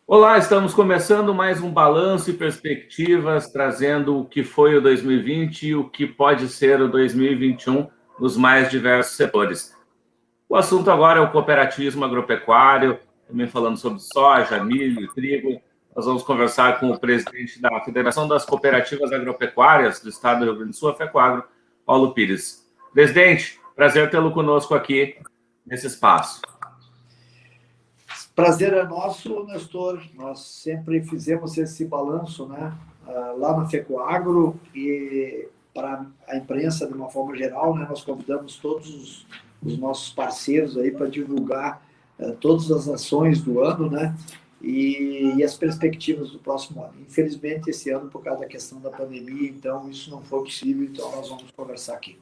Olá, estamos começando mais um Balanço e Perspectivas, trazendo o que foi o 2020 e o que pode ser o 2021 nos mais diversos setores. O assunto agora é o cooperativismo agropecuário, também falando sobre soja, milho e trigo. Nós vamos conversar com o presidente da Federação das Cooperativas Agropecuárias do Estado do Rio Grande do Sul, a FECOAGRO, Paulo Pires. Presidente, prazer tê-lo conosco aqui nesse espaço. Prazer é nosso, Nestor. Nós sempre fizemos esse balanço, né, lá na FECOAGRO, e para a imprensa, de uma forma geral, né, nós convidamos todos os nossos parceiros aí para divulgar todas as ações do ano, né, e as perspectivas do próximo ano. Infelizmente, esse ano, por causa da questão da pandemia, então isso não foi possível, então nós vamos conversar aqui.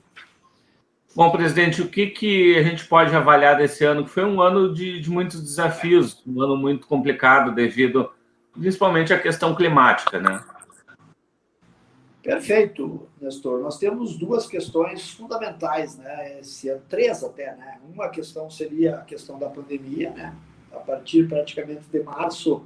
Bom, presidente, o que a gente pode avaliar desse ano? Que foi um ano de muitos desafios, um ano muito complicado devido principalmente à questão climática, né? Perfeito, Nestor. Nós temos duas questões fundamentais, né? Esse ano, três até, né? Uma questão seria a questão da pandemia, né? A partir praticamente de março,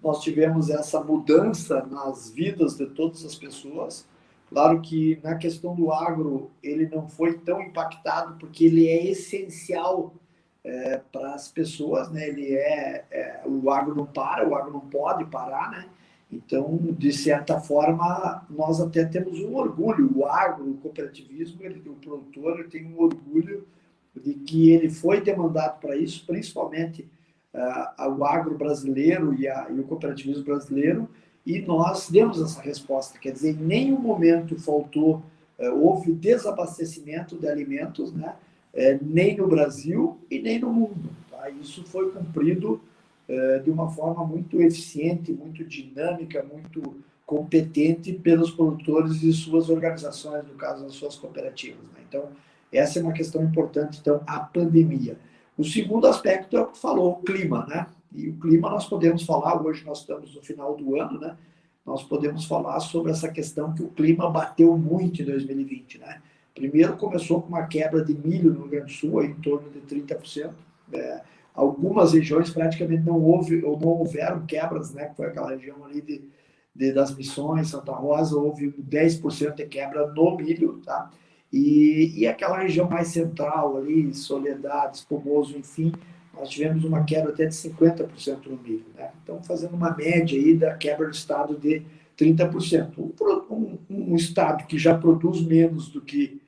nós tivemos essa mudança nas vidas de todas as pessoas. Claro que na questão do agro, ele não foi tão impactado, porque ele é essencial para as pessoas, né? O agro não para, o agro não pode parar, né? Então, de certa forma, nós até temos um orgulho. O agro, o cooperativismo, o produtor, ele tem um orgulho de que ele foi demandado para isso, principalmente o agro brasileiro e o cooperativismo brasileiro, e nós demos essa resposta. Quer dizer, em nenhum momento faltou, houve desabastecimento de alimentos, né? Nem no Brasil e nem no mundo. Tá? Isso foi cumprido de uma forma muito eficiente, muito dinâmica, muito competente pelos produtores e suas organizações, no caso, as suas cooperativas. Né? Então, essa é uma questão importante, então, a pandemia. O segundo aspecto é o que falou, o clima, né? E o clima nós podemos falar, hoje nós estamos no final do ano, né? Nós podemos falar sobre essa questão que o clima bateu muito em 2020, né? Primeiro começou com uma quebra de milho no Rio Grande do Sul, em torno de 30%. Algumas regiões praticamente não houveram quebras, né? Foi aquela região ali das Missões, Santa Rosa, houve 10% de quebra no milho, tá? E aquela região mais central ali, Soledade, Espumoso, enfim, nós tivemos uma quebra até de 50% no milho, né? Então, fazendo uma média aí da quebra do estado de 30%. Um estado que já produz menos do que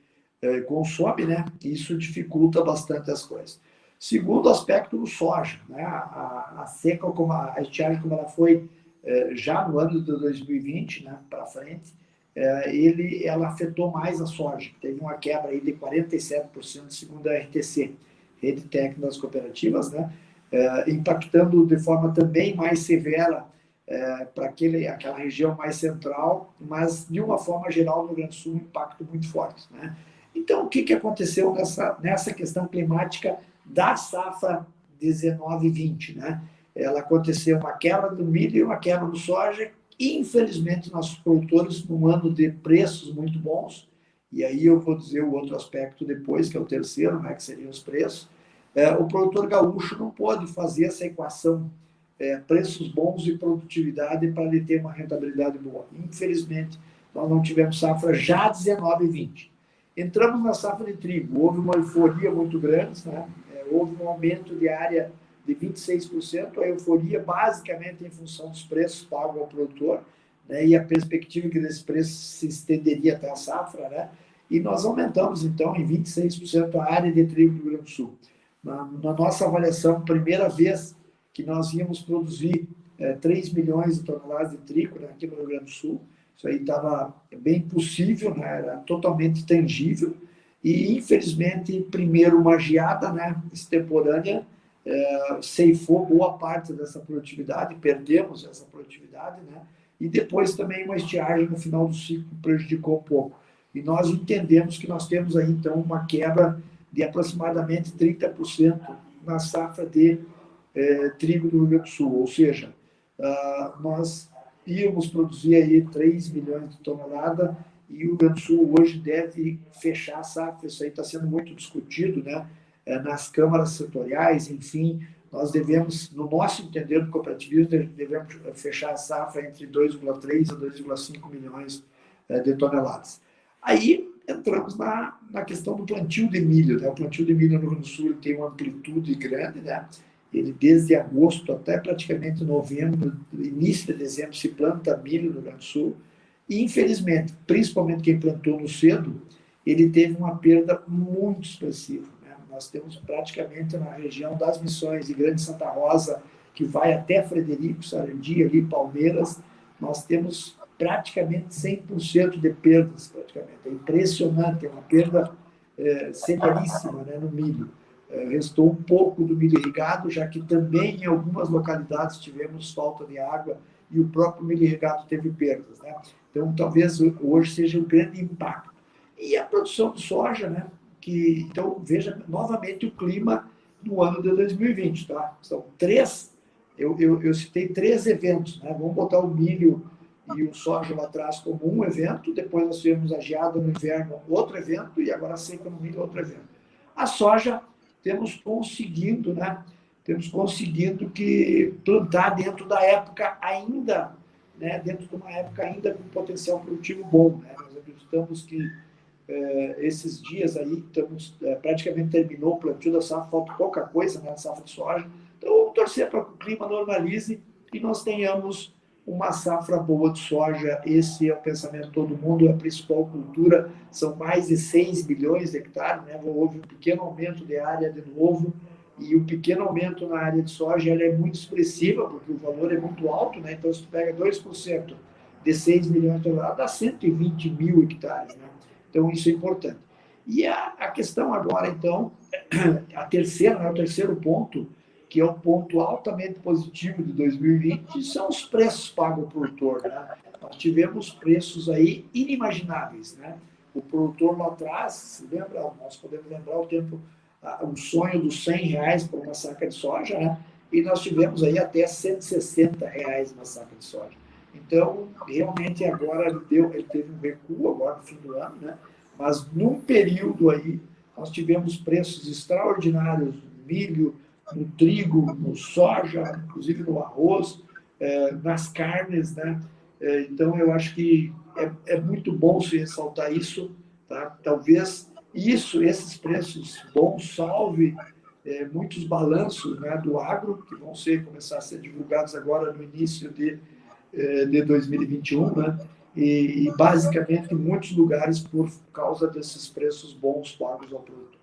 consome, né? Isso dificulta bastante as coisas. Segundo aspecto, o soja, né? A seca, a estiagem, como ela foi já no ano de 2020, né, para frente, ela afetou mais a soja. Teve uma quebra aí de 47%, segundo a RTC, Rede Técnica das Cooperativas, né, impactando de forma também mais severa para aquela região mais central, mas de uma forma geral no Rio Grande do Sul um impacto muito forte, né? Então, o que aconteceu nessa questão climática da safra 19-20, né? Ela aconteceu uma quebra do milho e uma quebra do soja. Infelizmente, nossos produtores, num ano de preços muito bons, e aí eu vou dizer o outro aspecto depois, que é o terceiro, né, que seriam os preços, o produtor gaúcho não pôde fazer essa equação preços bons e produtividade para ele ter uma rentabilidade boa. Infelizmente, nós não tivemos safra já 19-20. Entramos na safra de trigo, houve uma euforia muito grande, né? Houve um aumento de área de 26%, a euforia basicamente em função dos preços pagos ao produtor, né? E a perspectiva que desse preço se estenderia até a safra, né? E nós aumentamos, então, em 26% a área de trigo do Rio Grande do Sul. Na nossa avaliação, primeira vez que nós íamos produzir 3 milhões de toneladas de trigo, né, aqui no Rio Grande do Sul. Isso aí estava bem possível, né, era totalmente tangível. E, infelizmente, primeiro uma geada, né, extemporânea, ceifou boa parte dessa produtividade, perdemos essa produtividade, né, e depois também uma estiagem no final do ciclo prejudicou um pouco. E nós entendemos que nós temos aí, então, uma quebra de aproximadamente 30% na safra de trigo do Rio Grande do Sul, ou seja, nós íamos produzir aí 3 milhões de toneladas e o Rio Grande do Sul hoje deve fechar a safra. Isso aí está sendo muito discutido, né, nas câmaras setoriais, enfim, nós devemos, no nosso entender do cooperativismo, devemos fechar a safra entre 2,3 a 2,5 milhões de toneladas. Aí entramos na questão do plantio de milho, né? O plantio de milho no Rio Grande do Sul ele tem uma amplitude grande, né? Ele, desde agosto até praticamente novembro, início de dezembro, se planta milho no Rio Grande do Sul. E, infelizmente, principalmente quem plantou no cedo, ele teve uma perda muito expressiva, né? Nós temos praticamente na região das Missões e Grande Santa Rosa, que vai até Frederico, Sarandi, ali, Palmeiras, nós temos praticamente 100% de perdas, praticamente. É impressionante, é uma perda severíssima, né, no milho. Restou um pouco do milho irrigado, já que também em algumas localidades tivemos falta de água e o próprio milho irrigado teve perdas, né? Então, talvez hoje seja um grande impacto. E a produção de soja, né? Então, veja novamente o clima no ano de 2020, tá? São eu citei 3 eventos, né? Vamos botar o milho e o soja lá atrás como um evento, depois nós tivemos a geada no inverno, outro evento, e agora a seca no milho, outro evento. A soja, temos conseguindo, né? Temos conseguido que plantar dentro da época ainda, né? Dentro de uma época ainda com potencial produtivo bom, né? Nós acreditamos que esses dias aí, praticamente terminou o plantio da safra, falta pouca coisa, né? Na safra de soja. Então, vamos torcer para que o clima normalize e nós tenhamos uma safra boa de soja. Esse é o pensamento de todo mundo, é a principal cultura, são mais de 6 milhões de hectares, né? Houve um pequeno aumento de área de novo, e o pequeno aumento na área de soja ela é muito expressiva, porque o valor é muito alto, né? Então, se tu pega 2% de 6 milhões de toneladas, dá 120 mil hectares, né? Então, isso é importante. E a questão agora, então, a terceira, né, o terceiro ponto, que é um ponto altamente positivo de 2020, são os preços pagos ao produtor, né? Nós tivemos preços aí inimagináveis, né? O produtor lá atrás, se lembra, nós podemos lembrar o sonho dos R$100 por uma saca de soja, né? E nós tivemos aí até R$160 uma saca de soja. Então, realmente agora ele teve um recuo agora no fim do ano, né? Mas num período aí, nós tivemos preços extraordinários no milho, no trigo, no soja, inclusive no arroz, nas carnes, né? Então, eu acho que é muito bom se ressaltar isso, tá? Talvez esses preços bons salve muitos balanços, né, do agro, que vão começar a ser divulgados agora no início de 2021, né? E basicamente em muitos lugares por causa desses preços bons pagos ao produtor.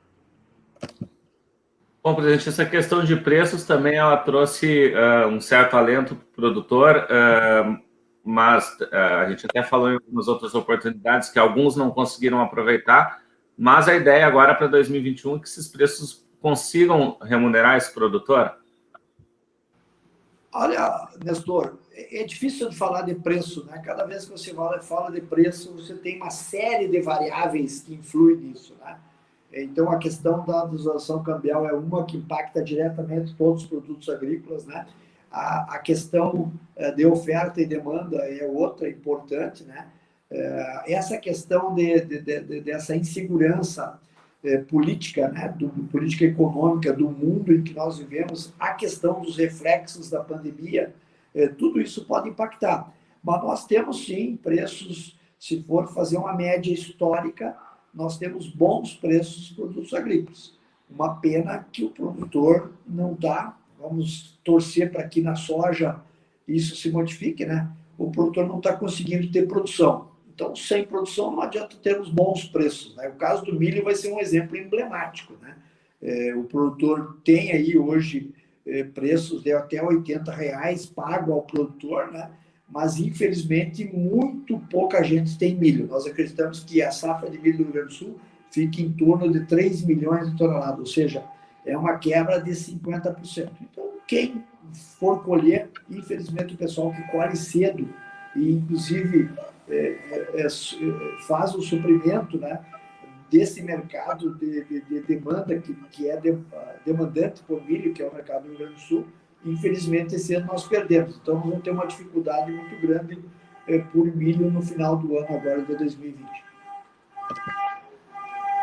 Bom, presidente, essa questão de preços também ela trouxe um certo alento para o produtor, mas a gente até falou em algumas outras oportunidades que alguns não conseguiram aproveitar, mas a ideia agora para 2021 é que esses preços consigam remunerar esse produtor? Olha, Nestor, é difícil de falar de preço, né? Cada vez que você fala de preço, você tem uma série de variáveis que influem nisso, né? Então, a questão da desvalorização cambial é uma que impacta diretamente todos os produtos agrícolas, né? A questão de oferta e demanda é outra importante, né? Essa questão dessa insegurança política, né? Política econômica do mundo em que nós vivemos, a questão dos reflexos da pandemia, tudo isso pode impactar. Mas nós temos, sim, preços, se for fazer uma média histórica, nós temos bons preços dos produtos agrícolas. Uma pena que o produtor não dá, vamos torcer para que na soja isso se modifique, né? O produtor não está conseguindo ter produção. Então, sem produção não adianta termos bons preços, né? O caso do milho vai ser um exemplo emblemático, né? O produtor tem aí hoje preços de até R$80 pago ao produtor, né? Mas, infelizmente, muito pouca gente tem milho. Nós acreditamos que a safra de milho do Rio Grande do Sul fica em torno de 3 milhões de toneladas, ou seja, é uma quebra de 50%. Então, quem for colher, infelizmente, o pessoal que colhe cedo e, inclusive, faz o suprimento, né, desse mercado de demanda, que é demandante por milho, que é o mercado do Rio Grande do Sul. Infelizmente, esse ano nós perdemos. Então, nós vamos ter uma dificuldade muito grande por milho no final do ano, agora de 2020.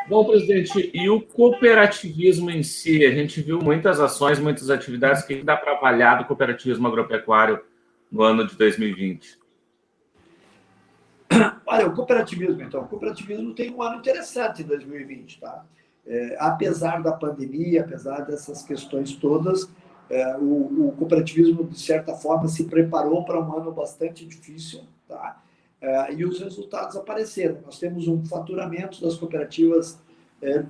Bom, presidente, e o cooperativismo em si? A gente viu muitas ações, muitas atividades. O que dá para avaliar do cooperativismo agropecuário no ano de 2020? Olha, o cooperativismo tem um ano interessante em 2020, tá? Apesar da pandemia, apesar dessas questões todas, o cooperativismo, de certa forma, se preparou para um ano bastante difícil, tá? E os resultados apareceram. Nós temos um faturamento das cooperativas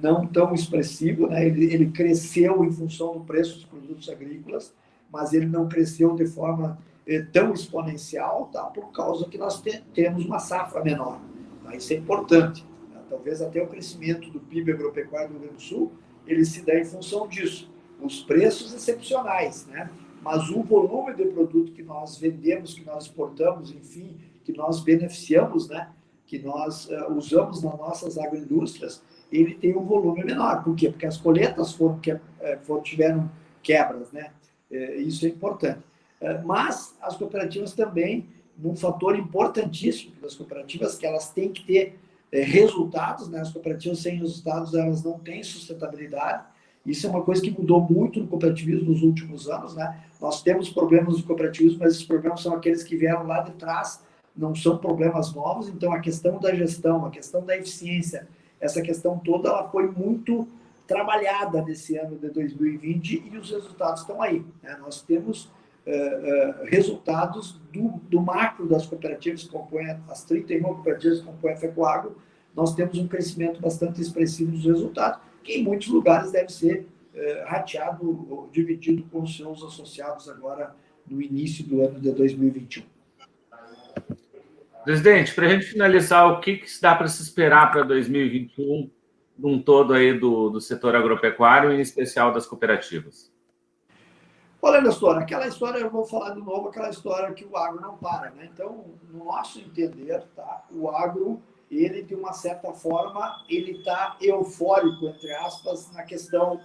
não tão expressivo, né? Ele cresceu em função do preço dos produtos agrícolas, mas ele não cresceu de forma tão exponencial, tá? Por causa que nós temos uma safra menor. Tá? Isso é importante. Tá? Talvez até o crescimento do PIB agropecuário do Rio Grande do Sul ele se dá em função disso. Os preços excepcionais, né? Mas o volume de produto que nós vendemos, que nós exportamos, enfim, que nós beneficiamos, né? Que nós usamos nas nossas agroindústrias, ele tem um volume menor. Por quê? Porque as colheitas tiveram quebras, né? Isso é importante. Mas as cooperativas também, um fator importantíssimo das cooperativas, que elas têm que ter resultados, né? As cooperativas sem resultados, elas não têm sustentabilidade. Isso é uma coisa que mudou muito no cooperativismo nos últimos anos, né? Nós temos problemas no cooperativismo, mas esses problemas são aqueles que vieram lá de trás, não são problemas novos. Então, a questão da gestão, a questão da eficiência, essa questão toda, ela foi muito trabalhada nesse ano de 2020 e os resultados estão aí, né? Nós temos resultados do macro das cooperativas que compõem, as 31 cooperativas que compõem a FECOAGRO. Nós temos um crescimento bastante expressivo dos resultados, que em muitos lugares deve ser rateado ou dividido com os seus associados agora no início do ano de 2021. Presidente, para a gente finalizar, o que dá para se esperar para 2021, num todo aí do setor agropecuário, em especial das cooperativas? Olha, Nestor, aquela história, eu vou falar de novo, aquela história que o agro não para, né? Então, no nosso entender, tá, o agro, ele, de uma certa forma, ele está eufórico, entre aspas, na questão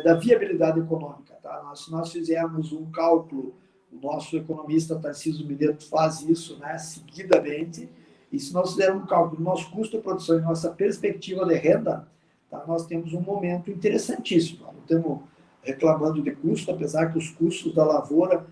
da viabilidade econômica, tá? Nós fizermos um cálculo, o nosso economista Tarcísio Mileto faz isso, né, seguidamente, e se nós fizermos um cálculo do nosso custo de produção e nossa perspectiva de renda, tá, nós temos um momento interessantíssimo. Nós não temos reclamando de custo, apesar que os custos da lavoura,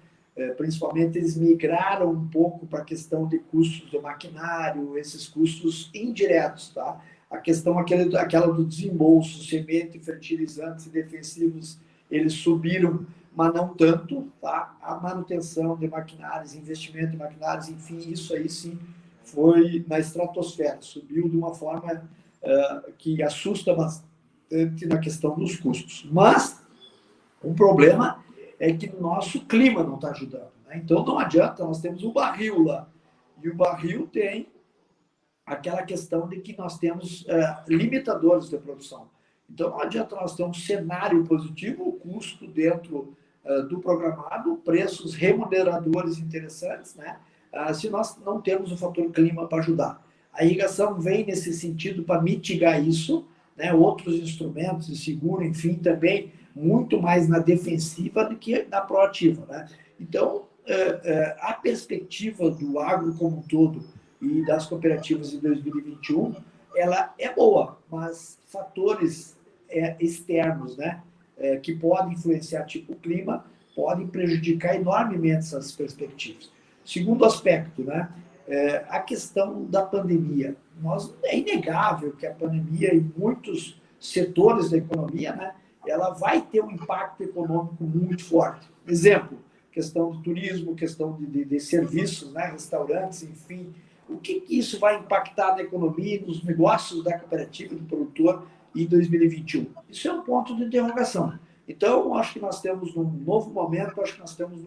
principalmente, eles migraram um pouco para a questão de custos do maquinário, esses custos indiretos, tá? A questão aquela do desembolso, semente, fertilizantes e defensivos, eles subiram, mas não tanto, tá? A manutenção de maquinários, investimento em maquinários, enfim, isso aí sim foi na estratosfera, subiu de uma forma que assusta bastante na questão dos custos. Mas um problema é que o nosso clima não está ajudando, né? Então não adianta, nós temos o barril lá, e o barril tem aquela questão de que nós temos limitadores de produção. Então não adianta nós ter um cenário positivo, o custo dentro do programado, preços remuneradores interessantes, né? Se nós não temos o fator clima para ajudar. A irrigação vem nesse sentido para mitigar isso, né? Outros instrumentos de seguro, enfim, também muito mais na defensiva do que na proativa, né? Então, a perspectiva do agro como um todo e das cooperativas em 2021, ela é boa, mas fatores externos, né, que podem influenciar, tipo o clima, podem prejudicar enormemente essas perspectivas. Segundo aspecto, né, a questão da pandemia. É inegável que a pandemia, em muitos setores da economia, né, ela vai ter um impacto econômico muito forte. Exemplo, questão do turismo, questão de serviços, né, restaurantes, enfim. O que isso vai impactar na economia e nos negócios da cooperativa, do produtor, em 2021? Isso é um ponto de interrogação. Então, acho que nós temos um novo momento, acho que nós estamos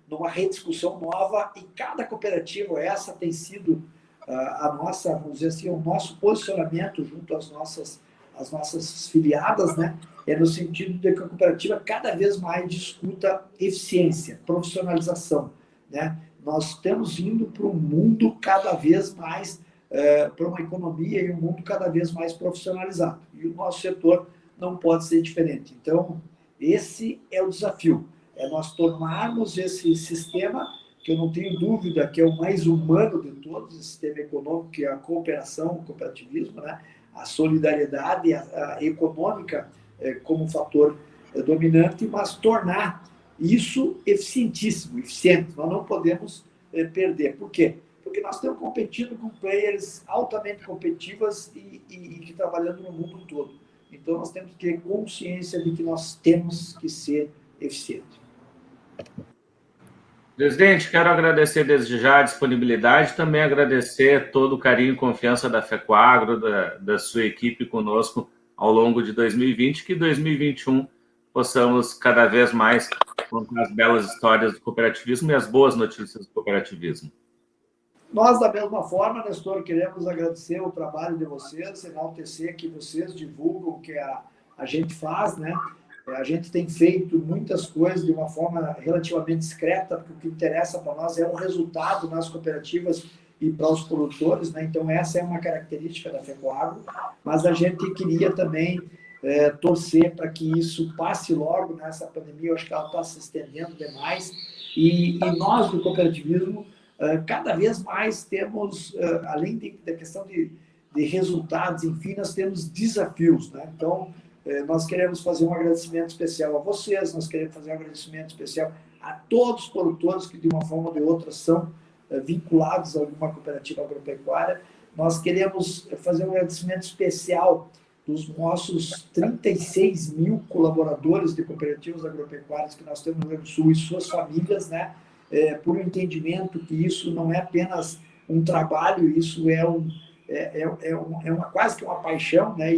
numa rediscussão nova, e cada cooperativa, essa tem sido a nossa, vamos dizer assim, o nosso posicionamento junto às nossas filiadas, né? No sentido de que a cooperativa cada vez mais discuta eficiência, profissionalização, né? Nós estamos indo para um mundo cada vez mais, para uma economia e um mundo cada vez mais profissionalizado. E o nosso setor não pode ser diferente. Então, esse é o desafio. Nós tornarmos esse sistema, que eu não tenho dúvida que é o mais humano de todos, o sistema econômico, que é a cooperação, o cooperativismo, né? a solidariedade a econômica como fator dominante, mas tornar isso eficientíssimo, eficiente. Nós não podemos perder. Por quê? Porque nós estamos competindo com players altamente competitivas e trabalhando no mundo todo. Então, nós temos que ter consciência de que nós temos que ser eficientes. Presidente, quero agradecer desde já a disponibilidade, também agradecer todo o carinho e confiança da FECOAGRO, da sua equipe conosco ao longo de 2020, que 2021 possamos cada vez mais contar as belas histórias do cooperativismo e as boas notícias do cooperativismo. Nós, da mesma forma, Nestor, queremos agradecer o trabalho de vocês, enaltecer que vocês divulgam o que a gente faz, né? A gente tem feito muitas coisas de uma forma relativamente discreta, porque o que interessa para nós é o resultado nas cooperativas e para os produtores, né? Então, essa é uma característica da FECOAGRO, mas a gente queria também torcer para que isso passe logo nessa pandemia. Eu acho que ela está se estendendo demais, e nós, do cooperativismo, cada vez mais temos, além da questão de resultados, enfim, nós temos desafios, né? Então, nós queremos fazer um agradecimento especial a vocês, nós queremos fazer um agradecimento especial a todos os produtores que, de uma forma ou de outra, são vinculados a alguma cooperativa agropecuária. Nós queremos fazer um agradecimento especial dos nossos 36 mil colaboradores de cooperativas agropecuárias que nós temos no Rio Grande do Sul e suas famílias, né? Por um entendimento que isso não é apenas um trabalho, isso quase que uma paixão, né?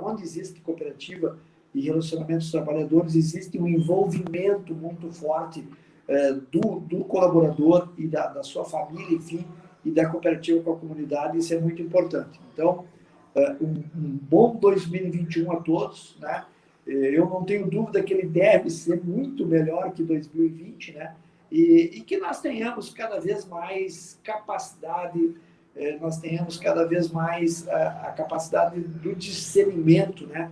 Onde existe cooperativa e relacionamento dos trabalhadores, existe um envolvimento muito forte do colaborador e da sua família, enfim, e da cooperativa com a comunidade. Isso é muito importante. Então, um bom 2021 a todos, né? Eu não tenho dúvida que ele deve ser muito melhor que 2020, né? E que nós tenhamos cada vez mais capacidade, nós tenhamos cada vez mais a capacidade do discernimento, né?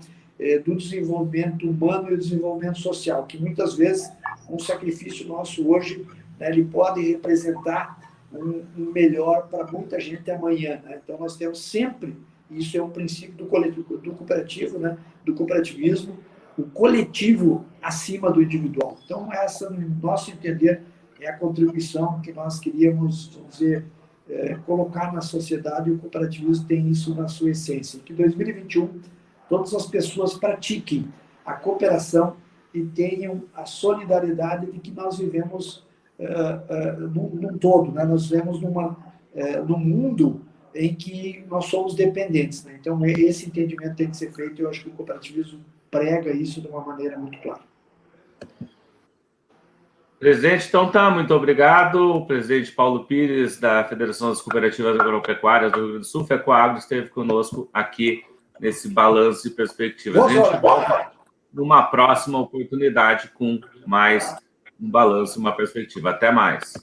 Do desenvolvimento humano e do desenvolvimento social, que muitas vezes um sacrifício nosso hoje, né, ele pode representar um melhor para muita gente amanhã, né? Então, nós temos sempre, isso é um princípio do cooperativo, né? Do cooperativismo, o coletivo acima do individual. Então, essa, no nosso entender, é a contribuição que nós queríamos, vamos dizer, colocar na sociedade, e o cooperativismo tem isso na sua essência. Que em 2021, todas as pessoas pratiquem a cooperação e tenham a solidariedade de que nós vivemos num todo, né? Nós vivemos num mundo em que nós somos dependentes, né? Então, esse entendimento tem que ser feito, e eu acho que o cooperativismo prega isso de uma maneira muito clara. Presidente, então tá, muito obrigado. O presidente Paulo Pires, da Federação das Cooperativas Agropecuárias do Rio Grande do Sul, FECOAGRO, esteve conosco aqui nesse balanço e perspectivas. A gente volta numa próxima oportunidade com mais um balanço e uma perspectiva. Até mais.